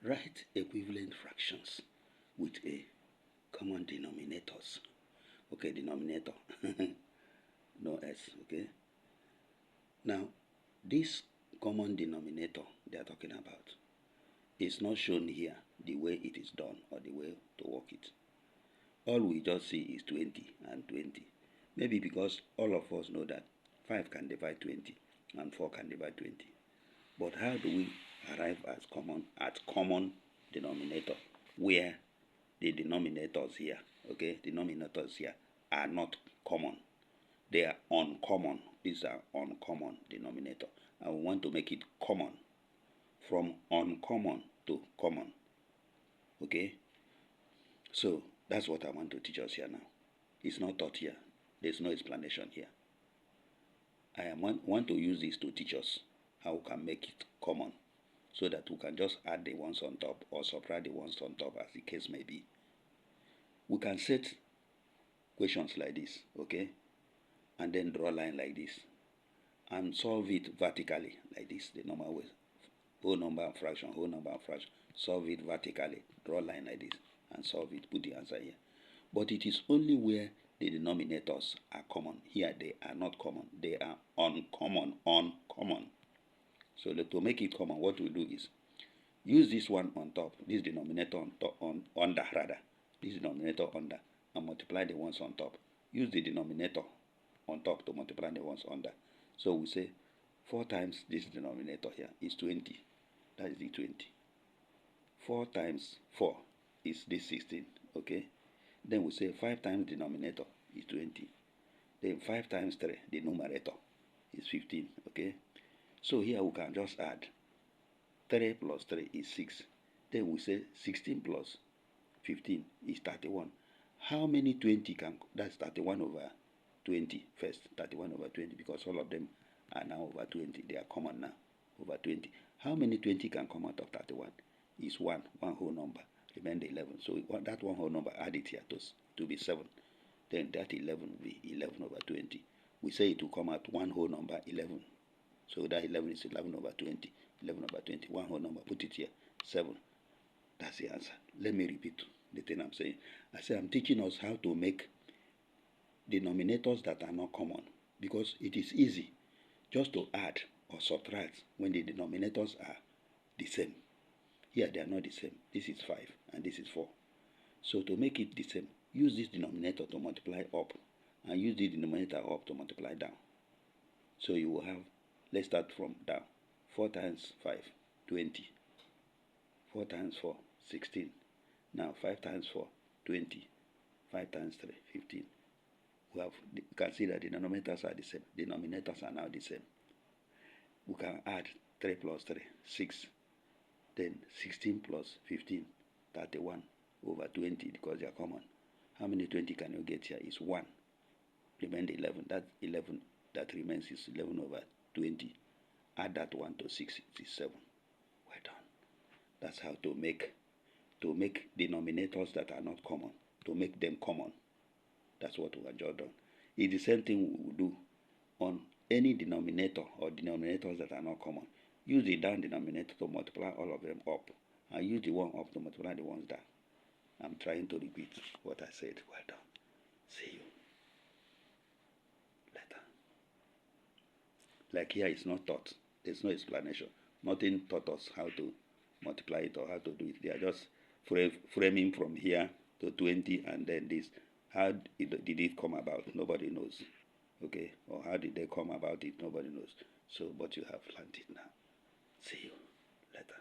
Write equivalent fractions with a common denominators. Okay, denominator. No S, okay? Now, this common denominator they are talking about is not shown here the way it is done or the way to work it. All we just see is 20 and 20. Maybe because all of us know that 5 can divide 20 and 4 can divide 20. But how do we arrive at common denominator where the denominators here, okay, denominators here are not common. They are uncommon. These are uncommon denominator. And we want to make it common. From uncommon to common. Okay? So that's what I want to teach us here now. It's not taught here. There's no explanation here. I want to use this to teach us how we can make it common, so that we can just add the ones on top or subtract the ones on top, as the case may be. We can set questions like this, okay, and then draw a line like this and solve it vertically like this, the normal way. Whole number and fraction, whole number and fraction. Solve it vertically, draw a line like this and solve it, put the answer here. But it is only where the denominators are common. Here they are not common, they are uncommon. So to make it common, what we do is use this one on top, this denominator under, this denominator under, and multiply the ones on top. Use the denominator on top to multiply the ones under. So we say 4 times this denominator here is 20. That is the 20. 4 times 4 is this 16, okay? Then we say 5 times denominator is 20. Then 5 times 3, the numerator, is 15, okay? So here we can just add 3 plus 3 is 6. Then we say 16 plus 15 is 31. How many 20 can, that's 31 over 20 first, 31 over 20, because all of them are now over 20. They are common now, over 20. How many 20 can come out of 31? Is 1 whole number, remain the 11. So that one whole number, add it here to be 7. Then that 11 will be 11 over 20. We say it will come out one whole number, 11. So that 11 is 11 over 20. 11 over 20, one whole number, put it here, 7. That's the answer. Let me repeat the thing I'm saying. I say I'm teaching us how to make denominators that are not common, because it is easy just to add or subtract when the denominators are the same. Here they are not the same. This is 5 and this is 4. So to make it the same, use this denominator to multiply up and use the denominator up to multiply down. So you will have, let's start from down. 4 times 5, 20. 4 times 4, 16. Now 5 times 4, 20. 5 times 3, 15. You can see that the denominators are the same. Denominators are now the same. We can add 3 plus 3, 6. Then 16 plus 15, 31 over 20, because they are common. How many 20 can you get here? Is 1. Remain the 11. That 11 that remains is 11 over 20. Add that 1 to 6, it is 7. Well done. That's how to make denominators that are not common, to make them common. That's what we have just done. It's the same thing we will do on any denominator or denominators that are not common. Use the down denominator to multiply all of them up, and use the one up to multiply the ones down. I'm trying to repeat what I said. Well done. See you later. Like here, it's not taught. There's no explanation. Nothing taught us how to multiply it or how to do it. They are just framing from here to 20 and then this. How did it come about? Nobody knows. Okay? Or how did they come about it? Nobody knows. So, but you have learned it now. See you later.